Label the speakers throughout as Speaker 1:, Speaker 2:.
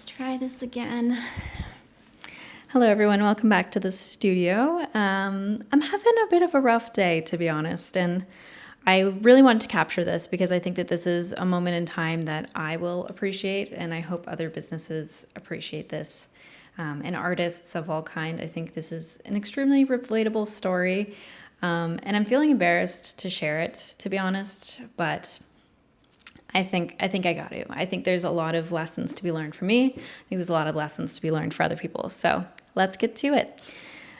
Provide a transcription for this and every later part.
Speaker 1: Let's try this again. Hello everyone, welcome back to the studio. I'm having a bit of a rough day, to be honest, and I really wanted to capture this because I think that this is a moment in time that I will appreciate, and I hope other businesses appreciate this. And artists of all kind, I think this is an extremely relatable story, and I'm feeling embarrassed to share it, to be honest, but I think I got to. I think there's a lot of lessons to be learned for me. I think there's a lot of lessons to be learned for other people. So let's get to it.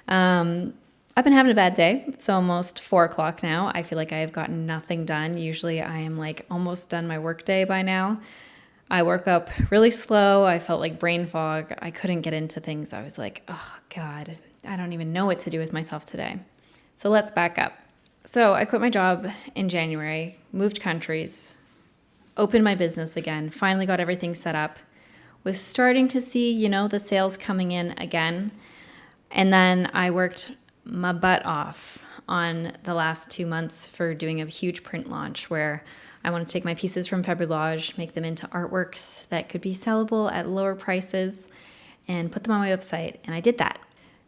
Speaker 1: I've been having a bad day. It's almost 4 o'clock now. I feel like I have gotten nothing done. Usually I am like almost done my work day by now. I woke up really slow. I felt like brain fog. I couldn't get into things. I was like, oh God, I don't even know what to do with myself today. So let's back up. So I quit my job in January, moved countries, opened my business again, finally got everything set up, was starting to see, the sales coming in again. And then I worked my butt off on the last 2 months for doing a huge print launch where I want to take my pieces from Collage, make them into artworks that could be sellable at lower prices and put them on my website. And I did that.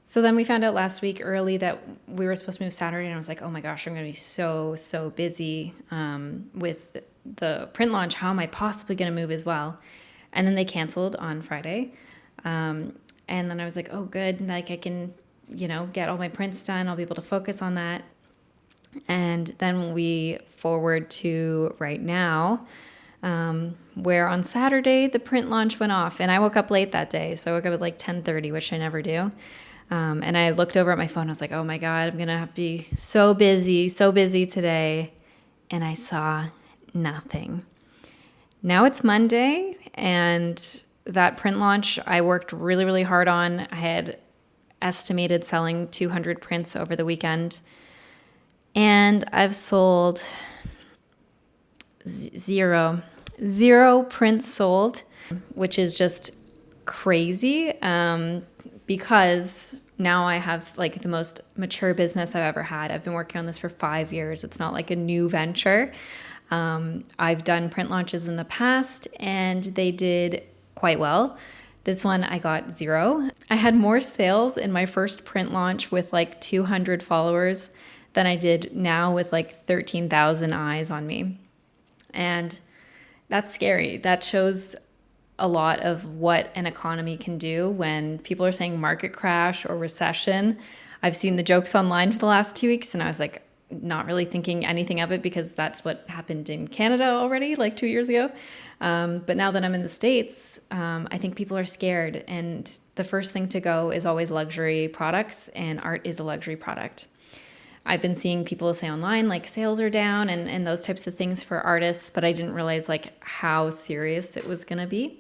Speaker 1: So then we found out last week early that we were supposed to move Saturday, and I was like, oh my gosh, I'm going to be so busy with the print launch. How am I possibly going to move as well? And then they canceled on Friday. And then I was like, oh, good. Like I can, get all my prints done. I'll be able to focus on that. And then we forward to right now, where on Saturday the print launch went off, and I woke up late that day. So I woke up at like 10:30, which I never do. And I looked over at my phone. I was like, oh my God, I'm going to have to be so busy today. And I saw nothing. Now it's Monday, and that print launch I worked really, really hard on. I had estimated selling 200 prints over the weekend, and I've sold zero prints sold, which is just crazy because now I have like the most mature business I've ever had. I've been working on this for 5 years. It's not like a new venture. I've done print launches in the past and they did quite well. This one I got 0. I had more sales in my first print launch with like 200 followers than I did now with like 13,000 eyes on me. And that's scary. That shows a lot of what an economy can do when people are saying market crash or recession. I've seen the jokes online for the last 2 weeks, and I was like, not really thinking anything of it because that's what happened in Canada already like 2 years ago. But now that I'm in the States, I think people are scared. And the first thing to go is always luxury products, and art is a luxury product. I've been seeing people say online like sales are down and those types of things for artists, but I didn't realize like how serious it was going to be.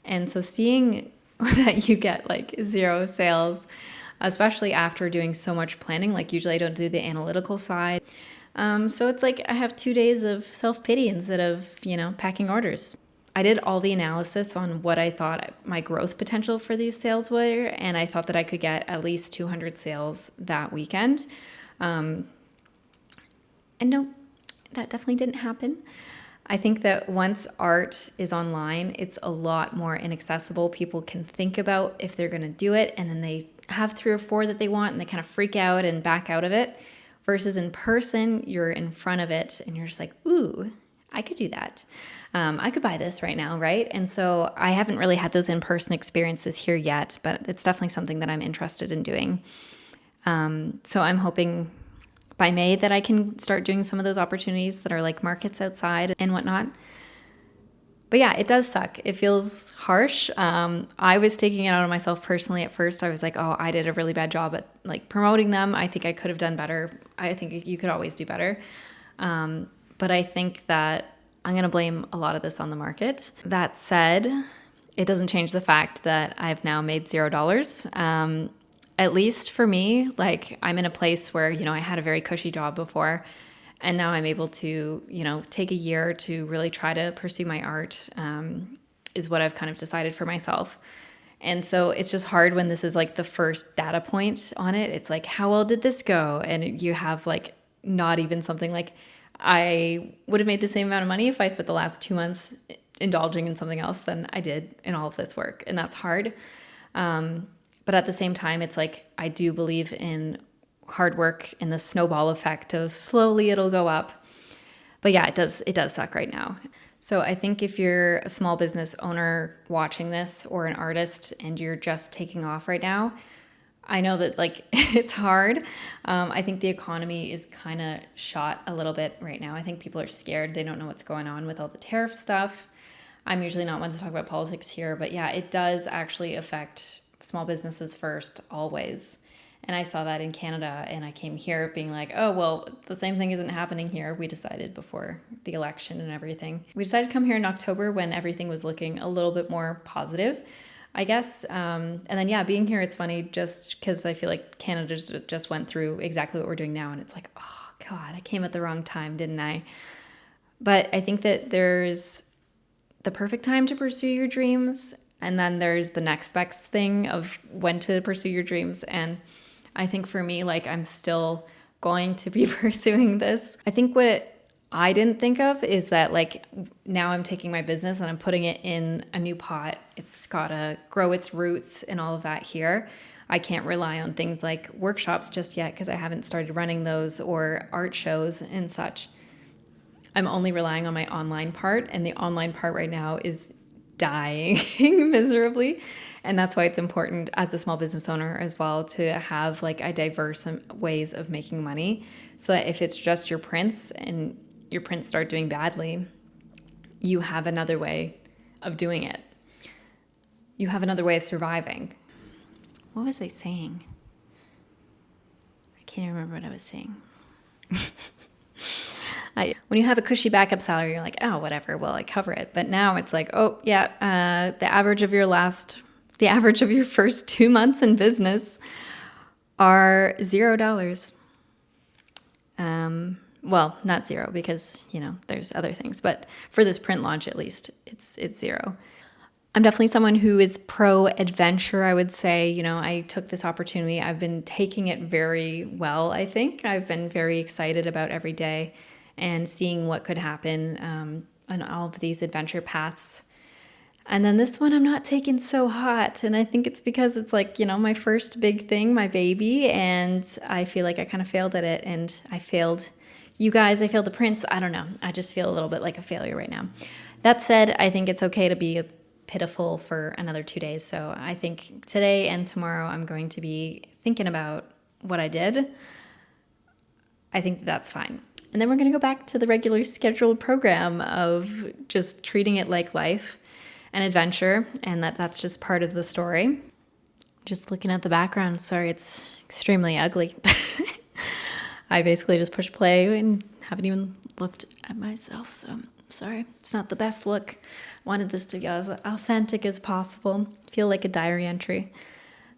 Speaker 1: And so seeing that you get like 0 sales, especially after doing so much planning, like usually I don't do the analytical side. So it's like I have 2 days of self-pity instead of, packing orders. I did all the analysis on what I thought my growth potential for these sales were, and I thought that I could get at least 200 sales that weekend. And no, that definitely didn't happen. I think that once art is online, it's a lot more inaccessible. People can think about if they're going to do it, and then they have 3 or 4 that they want, and they kind of freak out and back out of it. Versus in person, you're in front of it, and you're just like, ooh, I could do that. I could buy this right now, right? And so I haven't really had those in-person experiences here yet, but it's definitely something that I'm interested in doing. So I'm hoping by May that I can start doing some of those opportunities that are like markets outside and whatnot. But yeah, it does suck. It feels harsh. I was taking it out on myself personally at first. I was like, oh, I did a really bad job at like promoting them. I think I could have done better. I think you could always do better. But I think that I'm going to blame a lot of this on the market. That said, it doesn't change the fact that I've now made $0. At least for me, like I'm in a place where, I had a very cushy job before, and now I'm able to, take a year to really try to pursue my art, is what I've kind of decided for myself. And so it's just hard when this is like the first data point on it. It's like, how well did this go? And you have like not even something like I would have made the same amount of money if I spent the last 2 months indulging in something else than I did in all of this work. And that's hard. But at the same time, it's like, I do believe in hard work and the snowball effect of slowly it'll go up. But yeah, it does suck right now. So I think if you're a small business owner watching this or an artist and you're just taking off right now, I know that like it's hard. I think the economy is kind of shot a little bit right now. I think people are scared. They don't know what's going on with all the tariff stuff. I'm usually not one to talk about politics here, but yeah, it does actually affect small businesses first, always. And I saw that in Canada, and I came here being like, oh, well, the same thing isn't happening here. We decided before the election and everything. We decided to come here in October when everything was looking a little bit more positive, I guess. And then, yeah, being here, it's funny just because I feel like Canada just went through exactly what we're doing now. And it's like, oh, God, I came at the wrong time, didn't I? But I think that there's the perfect time to pursue your dreams. And then there's the next best thing of when to pursue your dreams. And I think for me, like, I'm still going to be pursuing this. I think what I didn't think of is that, like, now I'm taking my business and I'm putting it in a new pot. It's got to grow its roots and all of that here. I can't rely on things like workshops just yet because I haven't started running those, or art shows and such. I'm only relying on my online part, and the online part right now is dying miserably. And that's why it's important as a small business owner as well to have like a diverse ways of making money, so that if it's just your prints and your prints start doing badly, you have another way of doing it. You have another way of surviving. What was I saying? I can't remember what I was saying. When you have a cushy backup salary, you're like, oh, whatever, well, I cover it. But now it's like, oh, yeah, the average of your first 2 months in business are $0. Well, not zero because, there's other things. But for this print launch, at least, it's zero. I'm definitely someone who is pro-adventure, I would say. I took this opportunity. I've been taking it very well, I think. I've been very excited about every day and seeing what could happen on all of these adventure paths. And then this one I'm not taking so hot. And I think it's because it's like, my first big thing, my baby. And I feel like I kind of failed at it. And I failed you guys. I failed the prints. I don't know. I just feel a little bit like a failure right now. That said, I think it's okay to be pitiful for another 2 days. So I think today and tomorrow I'm going to be thinking about what I did. I think that's fine. And then we're going to go back to the regular scheduled program of just treating it like life and adventure, and that's just part of the story. Just looking at the background, sorry, it's extremely ugly. I basically just pushed play and haven't even looked at myself, so I'm sorry. It's not the best look. Wanted this to be as authentic as possible. Feel like a diary entry.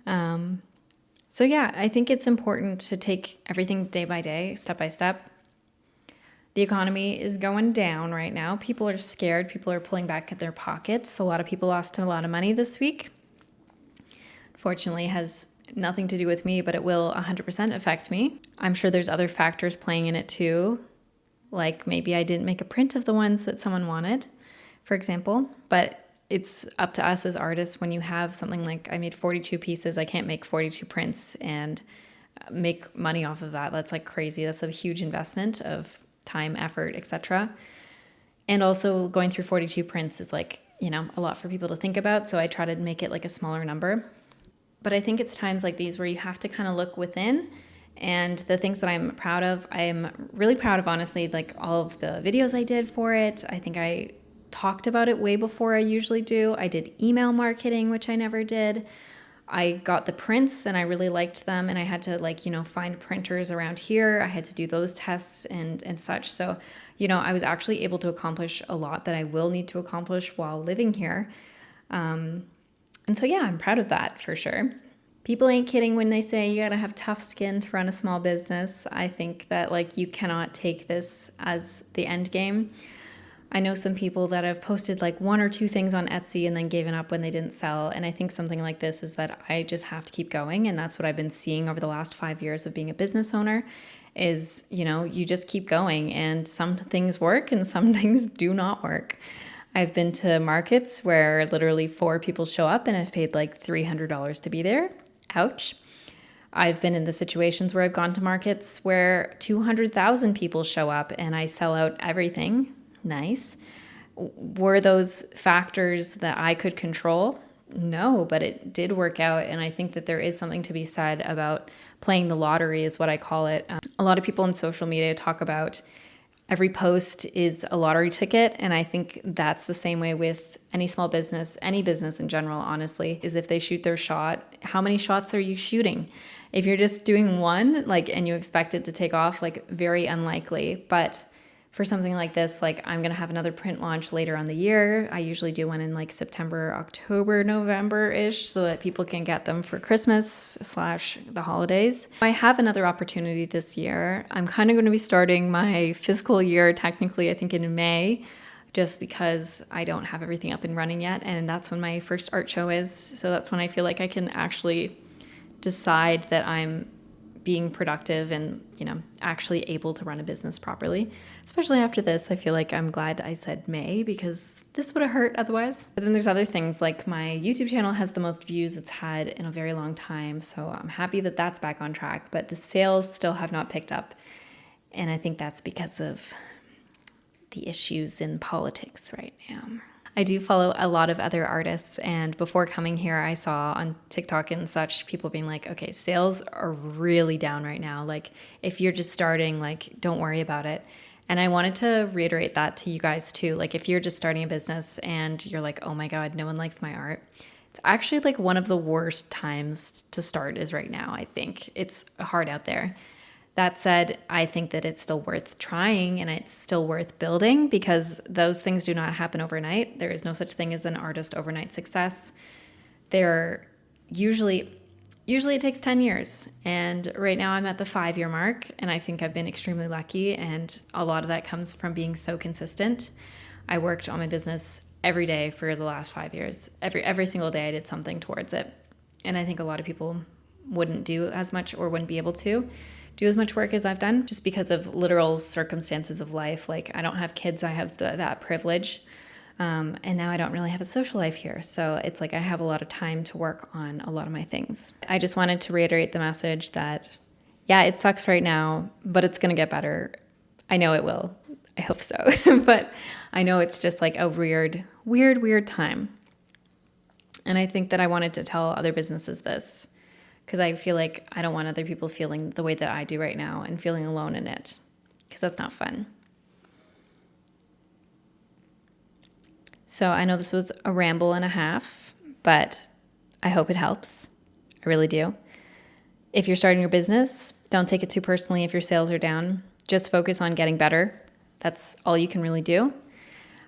Speaker 1: So yeah, I think it's important to take everything day by day, step by step. The economy is going down right now. People are scared. People are pulling back at their pockets. A lot of people lost a lot of money this week. Fortunately, it has nothing to do with me, but it will 100% affect me. I'm sure there's other factors playing in it too. Like maybe I didn't make a print of the ones that someone wanted, for example. But it's up to us as artists. When you have something like I made 42 pieces, I can't make 42 prints and make money off of that. That's like crazy. That's a huge investment of time, effort, etc. And also going through 42 prints is like, a lot for people to think about. So I try to make it like a smaller number. But I think it's times like these where you have to kind of look within. And the things that I'm proud of, I'm really proud of, honestly, like all of the videos I did for it. I think I talked about it way before I usually do. I did email marketing, which I never did. I got the prints and I really liked them, and I had to find printers around here. I had to do those tests and such. So, I was actually able to accomplish a lot that I will need to accomplish while living here. And so, yeah, I'm proud of that for sure. People ain't kidding when they say you gotta have tough skin to run a small business. I think that you cannot take this as the end game. I know some people that have posted 1 or 2 things on Etsy and then given up when they didn't sell. And I think something like this is that I just have to keep going. And that's what I've been seeing over the last 5 years of being a business owner is, you just keep going, and some things work and some things do not work. I've been to markets where literally 4 people show up and I've paid like $300 to be there. Ouch. I've been in the situations where I've gone to markets where 200,000 people show up and I sell out everything. Nice. Were those factors that I could control? No, but it did work out. And I think that there is something to be said about playing the lottery, is what I call it. A lot of people in social media talk about every post is a lottery ticket. And I think that's the same way with any small business, any business in general, honestly, is if they shoot their shot, how many shots are you shooting? If you're just doing one, like, and you expect it to take off, like, very unlikely. But for something like this, like, I'm going to have another print launch later on the year. I usually do one in like September, October, November-ish, so that people can get them for Christmas / the holidays. I have another opportunity this year. I'm kind of going to be starting my fiscal year, technically, I think in May, just because I don't have everything up and running yet. And that's when my first art show is. So that's when I feel like I can actually decide that I'm being productive and, actually able to run a business properly. Especially after this, I feel like I'm glad I said May, because this would have hurt otherwise. But then there's other things, like my YouTube channel has the most views it's had in a very long time. So I'm happy that that's back on track, but the sales still have not picked up. And I think that's because of the issues in politics right now. I do follow a lot of other artists, and before coming here, I saw on TikTok and such people being like, okay, sales are really down right now. Like, if you're just starting, like, don't worry about it. And I wanted to reiterate that to you guys too. Like, if you're just starting a business and you're like, oh my God, no one likes my art, it's actually like one of the worst times to start is right now. I think it's hard out there. That said, I think that it's still worth trying and it's still worth building, because those things do not happen overnight. There is no such thing as an artist overnight success. They're usually it takes 10 years. And right now I'm at the 5-year mark, and I think I've been extremely lucky. And a lot of that comes from being so consistent. I worked on my business every day for the last 5 years. Every single day I did something towards it. And I think a lot of people wouldn't do as much or wouldn't be able to do as much work as I've done, just because of literal circumstances of life. Like, I don't have kids, I have that privilege. And now I don't really have a social life here. So it's like I have a lot of time to work on a lot of my things. I just wanted to reiterate the message that, yeah, it sucks right now, but it's going to get better. I know it will. I hope so. But I know it's just like a weird time. And I think that I wanted to tell other businesses this, because I feel like I don't want other people feeling the way that I do right now and feeling alone in it, because that's not fun. So I know this was a ramble and a half, but I hope it helps. I really do. If you're starting your business, don't take it too personally if your sales are down. Just focus on getting better. That's all you can really do.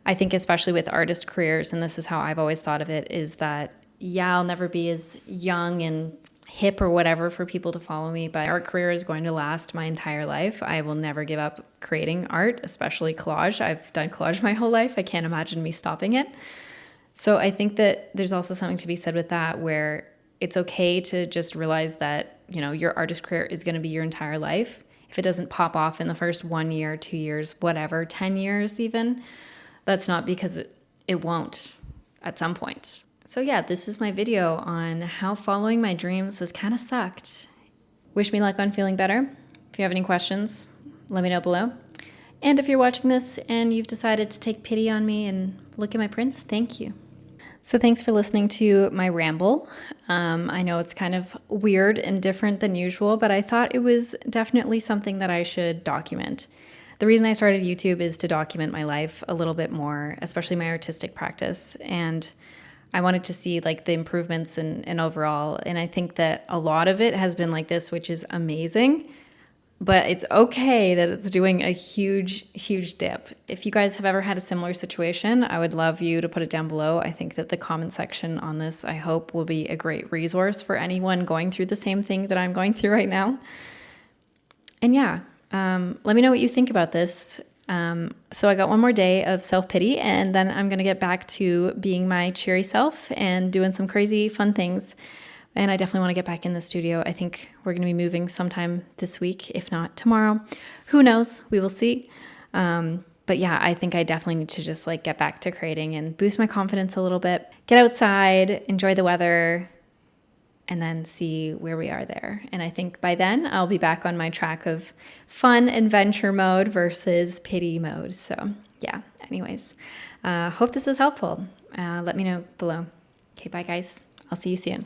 Speaker 1: I think especially with artist careers, and this is how I've always thought of it, is that, yeah, I'll never be as young and hip or whatever for people to follow me, but art career is going to last my entire life. I will never give up creating art, especially collage. I've done collage my whole life. I can't imagine me stopping it. So I think that there's also something to be said with that, where it's okay to just realize that, your artist career is going to be your entire life. If it doesn't pop off in the first 1 year, 2 years, whatever, 10 years even, that's not because it won't at some point. So yeah, this is my video on how following my dreams has kind of sucked. Wish me luck on feeling better. If you have any questions, let me know below. And if you're watching this and you've decided to take pity on me and look at my prints, thank you. So thanks for listening to my ramble. I know it's kind of weird and different than usual, but I thought it was definitely something that I should document. The reason I started YouTube is to document my life a little bit more, especially my artistic practice. And I wanted to see like the improvements and overall. And I think that a lot of it has been like this, which is amazing, but it's okay that it's doing a huge dip. If you guys have ever had a similar situation, I would love you to put it down below. I think that the comment section on this, I hope, will be a great resource for anyone going through the same thing that I'm going through right now. And yeah, let me know what you think about this. So I got one more day of self-pity, and then I'm going to get back to being my cheery self and doing some crazy fun things. And I definitely want to get back in the studio. I think we're going to be moving sometime this week, if not tomorrow. Who knows? We will see. But But yeah, I think I definitely need to just like get back to creating and boost my confidence a little bit, get outside, enjoy the weather, and then see where we are there. And I think by then I'll be back on my track of fun adventure mode versus pity mode. So yeah, anyways, hope this was helpful. Let me know below. Okay, bye guys. I'll see you soon.